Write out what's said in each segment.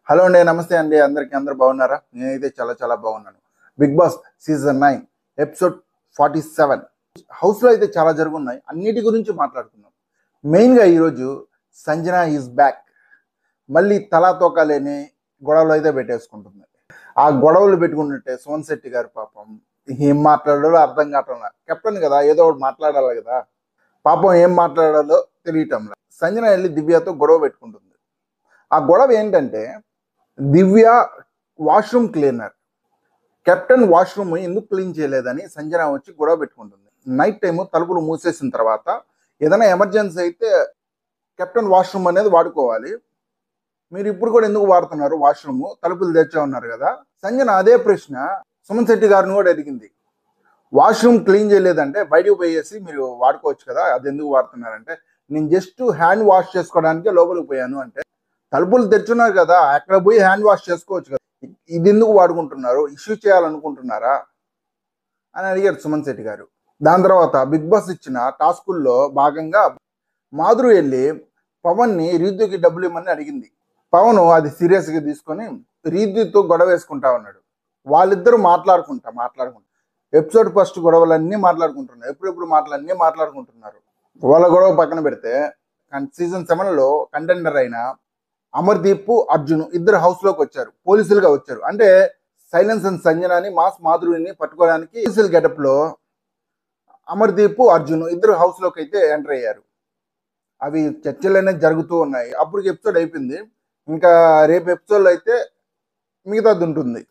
Hello అండి, నమస్తే అండి. అందరూ బాగున్నారా? నేనైతే చాలా బాగున్నాను. బిగ్ బాస్ సీజన్ 9 ఎపిసోడ్ 47 హౌస్లో అయితే చాలా జరుగున్నాయి. అన్నిటి గురించి మాట్లాడుకుందాం. మెయిన్గా ఈరోజు సంజన ఈజ్ బ్యాక్. మళ్ళీ తలా తోక లేని గొడవలు అయితే పెట్టేసుకుంటుంది. ఆ గొడవలు పెట్టుకుంటుంటే సోన్ శెట్టి గారు పాపం ఏం మాట్లాడాలో అర్థం కావటంలా. కెప్టెన్ కదా, ఏదో ఒకటి మాట్లాడాలి కదా. పాపం ఏం మాట్లాడాలో తెలియటంలా. సంజన వెళ్ళి దివ్యతో గొడవ పెట్టుకుంటుంది. ఆ గొడవ ఏంటంటే, దివ్య వాష్రూమ్ క్లీనర్, కెప్టెన్ వాష్రూమ్ ఎందుకు క్లీన్ చేయలేదని సంజన వచ్చి గొడవ పెట్టుకుంటుంది. నైట్ టైము తలుపులు మూసేసిన తర్వాత ఏదైనా ఎమర్జెన్సీ అయితే కెప్టెన్ వాష్రూమ్ అనేది వాడుకోవాలి. మీరు ఇప్పుడు కూడా ఎందుకు వాడుతున్నారు వాష్రూమ్, తలుపులు తెచ్చే ఉన్నారు కదా. సంజన అదే ప్రశ్న సుమన్ శెట్టి గారిని కూడా అడిగింది. వాష్రూమ్ క్లీన్ చేయలేదంటే బయటకు పోయేసి మీరు వాడుకోవచ్చు కదా, అది ఎందుకు వాడుతున్నారంటే, నేను జస్ట్ హ్యాండ్ వాష్ చేసుకోవడానికి లోపలికి పోయాను అంటే, తలుపులు తెచ్చున్నారు కదా, అక్కడ పోయి హ్యాండ్ వాష్ చేసుకోవచ్చు కదా, ఇది ఎందుకు వాడుకుంటున్నారు, ఇష్యూ చేయాలనుకుంటున్నారా అని అడిగారు సుమన్ శెట్టి గారు. దాని తర్వాత బిగ్ బాస్ ఇచ్చిన టాస్కుల్లో భాగంగా మాధురి వెళ్ళి పవన్ని రీతుకి డబ్బులు ఇవ్వమని అడిగింది. పవన్ అది సీరియస్గా తీసుకొని రీతుతో గొడవ వేసుకుంటా ఉన్నాడు. వాళ్ళిద్దరూ మాట్లాడుకుంటా ఎపిసోడ్ ఫస్ట్ గొడవలన్నీ మాట్లాడుకుంటున్నారు. ఎప్పుడెప్పుడు మాటలన్నీ మాట్లాడుకుంటున్నారు. వాళ్ళ గొడవ పక్కన పెడితే సీజన్ 7లో కంటెండర్ అయిన అమర్దీప్, అర్జున్ ఇద్దరు హౌస్లోకి వచ్చారు, పోలీసులుగా వచ్చారు. అంటే సైలెన్స్ అండ్ సంజనాని, మాస్ మాధురిని పట్టుకోవడానికి పోలీసుల గెటప్లో అమర్దీప్, అర్జున్ ఇద్దరు హౌస్లోకి అయితే ఎంటర్ అయ్యారు. అవి చర్చలు అనేది జరుగుతూ ఉన్నాయి. అప్పటికి ఎపిసోడ్ అయిపోయింది. ఇంకా రేపు ఎపిసోడ్లో అయితే మిగతాది ఉంటుంది.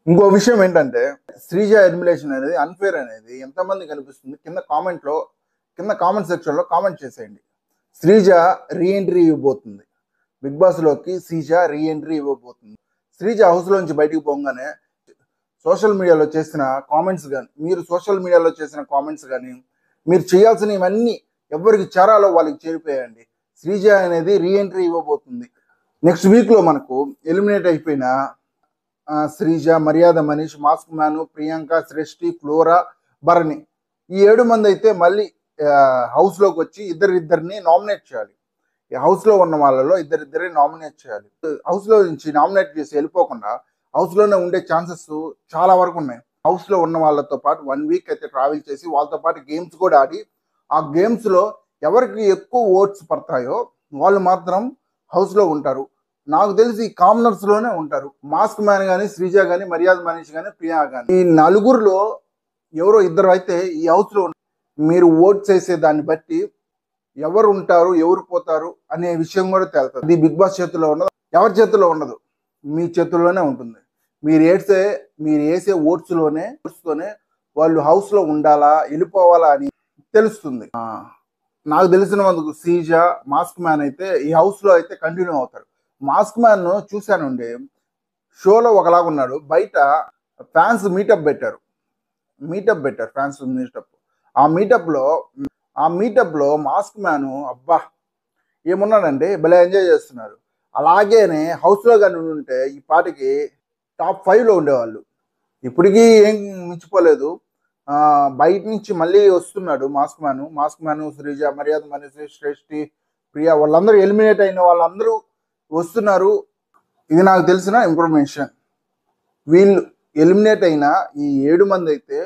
ఇంకో విషయం ఏంటంటే, శ్రీజ ఎలిమినేషన్ అనేది అన్ఫేర్ అనేది ఎంతమంది కనిపిస్తుంది కింద కామెంట్ సెక్షన్లో కామెంట్ చేసేయండి. శ్రీజ రీఎంట్రీ ఇవ్వబోతుంది బిగ్ బాస్లోకి. శ్రీజ రీఎంట్రీ ఇవ్వబోతుంది. శ్రీజ హౌస్లోంచి బయటికి పోగానే సోషల్ మీడియాలో చేసిన కామెంట్స్ కానీ మీరు చేయాల్సినవన్నీ ఎవరికి చేరాలో వాళ్ళకి చేరిపోయాయండి. శ్రీజ అనేది రీఎంట్రీ ఇవ్వబోతుంది. నెక్స్ట్ వీక్లో మనకు ఎలిమినేట్ అయిపోయిన శ్రీజ, మర్యాద మనీష్, మాస్క్ మ్యాను, ప్రియాంక, శ్రేష్ఠి, ఫ్లోరా, భరణి ఈ 7 మంది అయితే మళ్ళీ హౌస్లోకి వచ్చి ఇద్దరిని నామినేట్ చేయాలి. ఈ హౌస్లో ఉన్న వాళ్ళలో ఇద్దరిని నామినేట్ చేయాలి. హౌస్లో నుంచి నామినేట్ చేసి వెళ్ళిపోకుండా హౌస్లోనే ఉండే ఛాన్సెస్ చాలా వరకు ఉన్నాయి. హౌస్లో ఉన్న వాళ్ళతో పాటు 1 వీక్ అయితే ట్రావెల్ చేసి వాళ్ళతో పాటు గేమ్స్ కూడా ఆడి, ఆ గేమ్స్లో ఎవరికి ఎక్కువ ఓట్స్ పడతాయో వాళ్ళు మాత్రం హౌస్లో ఉంటారు. నాకు తెలిసి ఈ కామనర్స్లోనే ఉంటారు. మాస్క్ మ్యాన్ కానీ, శ్రీజ కానీ, మర్యాద మనీష్ కానీ, ప్రియా కానీ, ఈ నలుగురిలో ఎవరో ఇద్దరు అయితే ఈ హౌస్లో మీరు ఓట్ చేసే దాన్ని బట్టి ఎవరు ఉంటారు, ఎవరు పోతారు అనే విషయం కూడా తేలుతుంది. ఇది బిగ్ బాస్ చేతిలో ఉండదు, ఎవరి చేతిలో ఉండదు, మీ చేతుల్లోనే ఉంటుంది. మీరు వేసే ఓట్స్తోనే వాళ్ళు హౌస్లో ఉండాలా, వెళ్ళిపోవాలా అని తెలుస్తుంది. నాకు తెలిసిన వాళ్ళకు శ్రీజ, మాస్క్ మ్యాన్ అయితే ఈ హౌస్లో అయితే కంటిన్యూ అవుతారు. మాస్క్ మ్యాన్ చూశానండి, షోలో ఒకలాగా ఉన్నాడు, బయట ఫ్యాన్స్ మీటప్ పెట్టారు ఫ్యాన్స్ మీటప్. ఆ మీటప్లో మాస్క్ మ్యాన్ అబ్బా ఏమున్నాడంటే భలే ఎంజాయ్ చేస్తున్నారు. అలాగేనే హౌస్లో కానీ ఉంటే ఈ పాటికి టాప్ 5లో ఉండేవాళ్ళు. ఇప్పటికీ ఏం మించిపోలేదు. బయట నుంచి మళ్ళీ వస్తున్నాడు మాస్క్ మ్యాను, శ్రీజ, మర్యాద మనీష్, శ్రేష్ఠి, ప్రియా వాళ్ళందరూ ఎలిమినేట్ అయిన వాళ్ళందరూ వస్తున్నారు. ఇది నాకు తెలిసిన ఇన్ఫర్మేషన్. వీళ్ళు ఎలిమినేట్ అయిన ఈ 7 మంది అయితే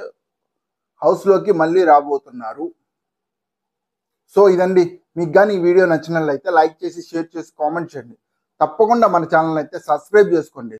హౌస్లోకి మళ్ళీ రాబోతున్నారు. సో ఇదండి. మీకు కానీ ఈ వీడియో నచ్చినట్లయితే లైక్ చేసి, షేర్ చేసి, కామెంట్ చేయండి. తప్పకుండా మన ఛానల్ అయితే సబ్స్క్రైబ్ చేసుకోండి.